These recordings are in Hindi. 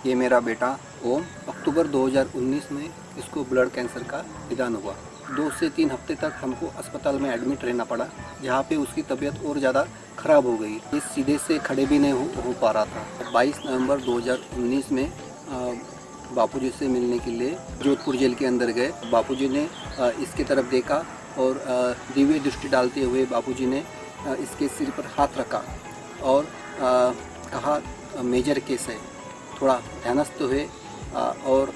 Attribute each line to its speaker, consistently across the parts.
Speaker 1: ये मेरा बेटा ओम अक्टूबर 2019 में इसको ब्लड कैंसर का निदान हुआ। 2 से 3 हफ्ते तक हमको अस्पताल में एडमिट रहना पड़ा, जहाँ पे उसकी तबीयत और ज़्यादा ख़राब हो गई। ये सीधे से खड़े भी नहीं हो पा रहा था। 22 नवंबर 2019 में बापूजी से मिलने के लिए जोधपुर जेल के अंदर गए। बापूजी ने इसके तरफ देखा और दिव्य दृष्टि डालते हुए बापूजी ने इसके सिर पर हाथ रखा और कहा मेजर केस है। थोड़ा ध्यानस्थ हुए और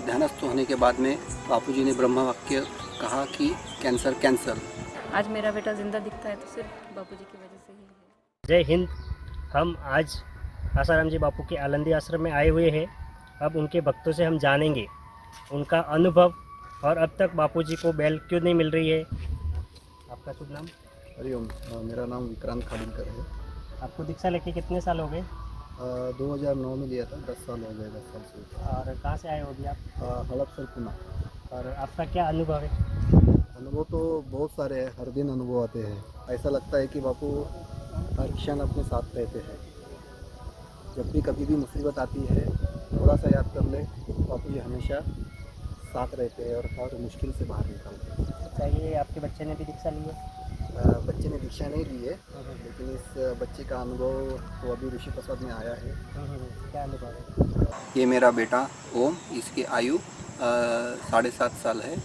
Speaker 1: ध्यानस्थ होने के बाद में बापूजी ने ब्रह्म वाक्य कहा कि कैंसर कैंसल।
Speaker 2: आज मेरा बेटा ज़िंदा दिखता है तो सिर्फ बापूजी की वजह से ही है।
Speaker 3: जय हिंद। हम आज आसाराम जी बापू के आलंदी आश्रम में आए हुए हैं। अब उनके भक्तों से हम जानेंगे उनका अनुभव और अब तक बापूजी को बेल क्यों नहीं मिल रही है। आपका शुभ नाम?
Speaker 1: हरिओम। मेरा नाम विक्रांत खालिनकर है।
Speaker 3: आपको दीक्षा लेके कितने साल हो गए?
Speaker 1: 2009 में लिया था, 10 साल हो गए। 10 साल से।
Speaker 3: और कहाँ से आए हो अभी आप?
Speaker 1: हड़पसर पुणे।
Speaker 3: और आपका क्या अनुभव है?
Speaker 1: अनुभव तो बहुत सारे हैं, हर दिन अनुभव आते हैं। ऐसा लगता है कि बापू हर क्षण अपने साथ रहते हैं। जब भी कभी भी मुसीबत आती है, थोड़ा सा याद कर ले, बापू जी हमेशा साथ रहते हैं और हर मुश्किल से बाहर निकालते हैं।
Speaker 3: चाहिए आपके बच्चे ने भी दीक्षा ली है?
Speaker 1: बच्चे ने दीक्षा नहीं ली है, लेकिन इस बच्चे का अनुभव तो अभी ऋषि प्रसाद में आया है।
Speaker 3: क्या अनुभव है?
Speaker 1: ये मेरा बेटा ओम, इसकी आयु 7.5 साल है।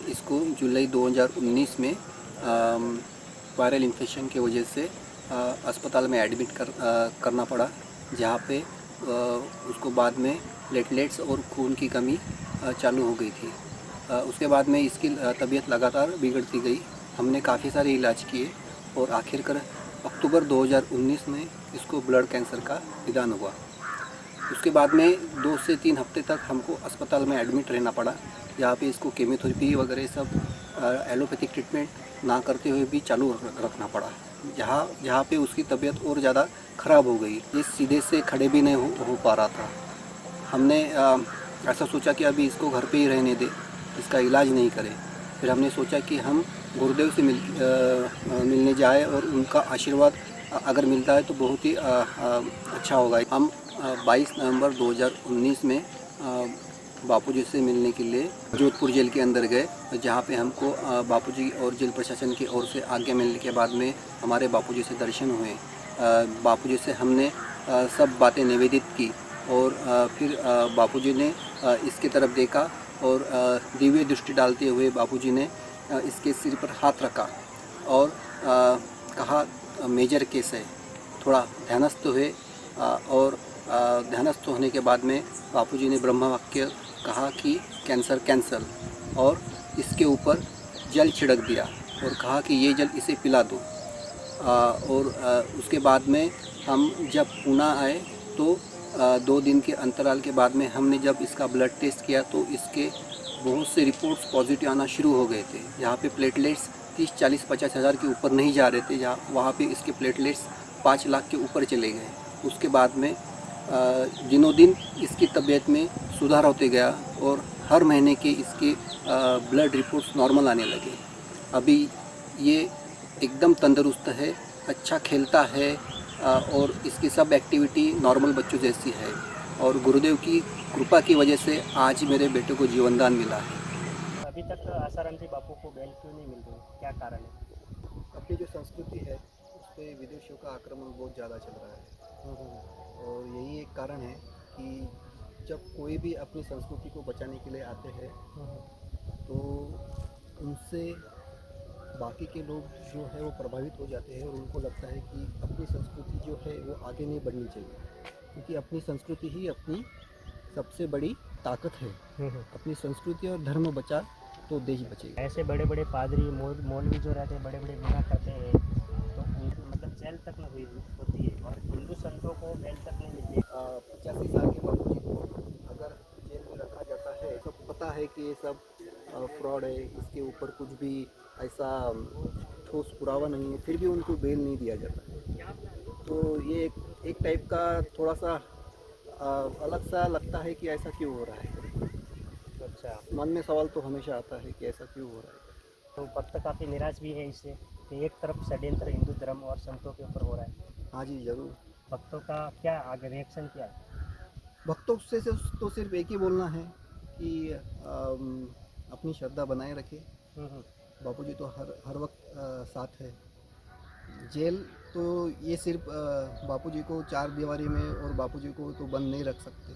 Speaker 1: इसको जुलाई 2019 में वायरल इन्फेक्शन की वजह से अस्पताल में एडमिट करना पड़ा, जहाँ पे उसको बाद में प्लेटलेट्स और खून की कमी चालू हो गई थी। उसके बाद में इसकी तबीयत लगातार बिगड़ती गई। हमने काफ़ी सारे इलाज किए और आखिरकार अक्टूबर 2019 में इसको ब्लड कैंसर का निदान हुआ। उसके बाद में 2 से 3 हफ्ते तक हमको अस्पताल में एडमिट रहना पड़ा, जहाँ पे इसको केमोथेरेपी वगैरह सब एलोपैथिक ट्रीटमेंट ना करते हुए भी चालू रखना पड़ा, जहाँ पे उसकी तबीयत और ज़्यादा ख़राब हो गई। ये सीधे से खड़े भी नहीं हो पा रहा था। हमने ऐसा सोचा कि अभी इसको घर पे ही रहने दे, इसका इलाज नहीं करें। फिर हमने सोचा कि हम गुरुदेव से मिलने जाए और उनका आशीर्वाद अगर मिलता है तो बहुत ही अच्छा होगा। हम 22 नवंबर 2019 में बापूजी से मिलने के लिए जोधपुर जेल के अंदर गए, जहाँ पे हमको बापूजी और जेल प्रशासन की ओर से आज्ञा मिलने के बाद में हमारे बापूजी से दर्शन हुए। बापूजी से हमने सब बातें निवेदित की और फिर बापूजी ने इसके तरफ देखा और दिव्य दृष्टि डालते हुए बापूजी ने इसके सिर पर हाथ रखा और कहा मेजर केस है। थोड़ा ध्यानस्थ हुए और ध्यानस्थ होने के बाद में बापूजी ने ब्रह्म वाक्य कहा कि कैंसर कैंसल और इसके ऊपर जल छिड़क दिया और कहा कि ये जल इसे पिला दो। और उसके बाद में हम जब पुणे आए तो 2 दिन के अंतराल के बाद में हमने जब इसका ब्लड टेस्ट किया तो इसके बहुत से रिपोर्ट्स पॉजिटिव आना शुरू हो गए थे, जहाँ पे प्लेटलेट्स 30, 40, 50 हज़ार के ऊपर नहीं जा रहे थे, जहाँ वहाँ पे इसके प्लेटलेट्स 5 लाख के ऊपर चले गए। उसके बाद में दिनों दिन इसकी तबीयत में सुधार होते गया और हर महीने के इसके ब्लड रिपोर्ट्स नॉर्मल आने लगे। अभी ये एकदम तंदुरुस्त है, अच्छा खेलता है और इसकी सब एक्टिविटी नॉर्मल बच्चों जैसी है और गुरुदेव की कृपा की वजह से आज मेरे बेटे को जीवनदान मिला है।
Speaker 3: अभी तक आसाराम जी बापू को बेल क्यों नहीं मिल रही, क्या कारण है?
Speaker 1: अपनी जो संस्कृति है उस पर विदेशियों का आक्रमण बहुत ज़्यादा चल रहा है और यही एक कारण है कि जब कोई भी अपनी संस्कृति को बचाने के लिए आते हैं तो उनसे बाकी के लोग जो है वो प्रभावित हो जाते हैं और उनको लगता है कि अपनी संस्कृति जो है वो आगे नहीं बढ़नी चाहिए, क्योंकि अपनी संस्कृति ही अपनी सबसे बड़ी ताकत है। अपनी संस्कृति और धर्म बचा तो देश बचेगा।
Speaker 3: ऐसे बड़े बड़े पादरी मौलवी जो रहते हैं, बड़े बड़े गुनाह करते हैं तो उनकी मतलब जेल तक न हुई होती है और हिंदू संतों को बेल तक नहीं मिलती।
Speaker 1: 85 साल के बापू जी को अगर जेल में रखा जाता है, सब पता है कि ये सब फ्रॉड है, इसके ऊपर कुछ भी ऐसा ठोस पुरावा नहीं है, फिर भी उनको बेल नहीं दिया जाता। तो ये एक टाइप का थोड़ा सा अलग सा लगता है कि ऐसा क्यों हो रहा है।
Speaker 3: अच्छा,
Speaker 1: मन में सवाल तो हमेशा आता है कि ऐसा क्यों हो रहा है।
Speaker 3: तो भक्त काफ़ी निराश भी है इससे कि एक तरफ षड्यंत्र हिंदू धर्म और संतों के ऊपर हो रहा है।
Speaker 1: हाँ जी, ज़रूर।
Speaker 3: भक्तों का क्या आगे रिएक्शन क्या है?
Speaker 1: भक्तों से तो सिर्फ एक ही बोलना है कि अपनी श्रद्धा बनाए रखें। बापूजी तो हर वक्त साथ है। जेल तो ये सिर्फ बापूजी को चार दीवारी में और बापूजी को तो बंद नहीं रख सकते।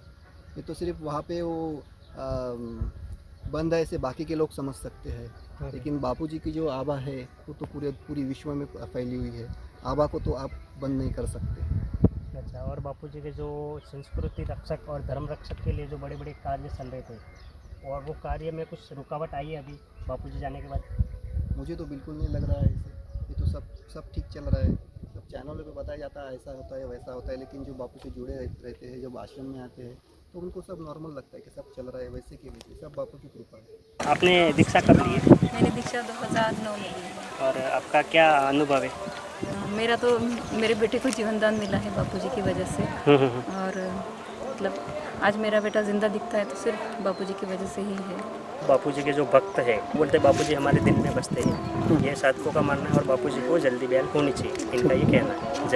Speaker 1: ये तो सिर्फ वहाँ पे वो बंद है ऐसे बाकी के लोग समझ सकते हैं, लेकिन बापूजी की जो आभा है वो तो पूरी विश्व में फैली हुई है। आभा को तो आप बंद नहीं कर सकते।
Speaker 3: अच्छा, और बापूजी के जो संस्कृति रक्षक और धर्म रक्षक के लिए जो बड़े बड़े कार्य चल रहे थे, और वो कार्य में कुछ रुकावट आई है अभी बापूजी जाने के बाद?
Speaker 1: मुझे तो बिल्कुल नहीं लग रहा है ऐसे। ये तो सब ठीक चल रहा है। सब चैनलों पे बताया जाता है ऐसा होता है वैसा होता है, लेकिन जो बापू से जुड़े रहते हैं, जब आश्रम में आते हैं तो उनको सब नॉर्मल लगता है कि सब चल रहा है वैसे की वैसे। सब बापू की कृपा है।
Speaker 3: आपने दीक्षा कब ली है
Speaker 2: मैंने दीक्षा 2009 में ली है।
Speaker 3: और आपका क्या अनुभव है?
Speaker 2: मेरा तो मेरे बेटे को जीवन दान मिला है बापूजी की वजह से। और मतलब आज मेरा बेटा जिंदा दिखता है तो सिर्फ बापूजी की वजह से ही है।
Speaker 3: बापूजी के जो भक्त हैं बोलते बापूजी हमारे दिल में बसते हैं, ये साधकों का मानना है, और बापूजी को जल्दी बयान होनी चाहिए, इनका ये कहना है। जय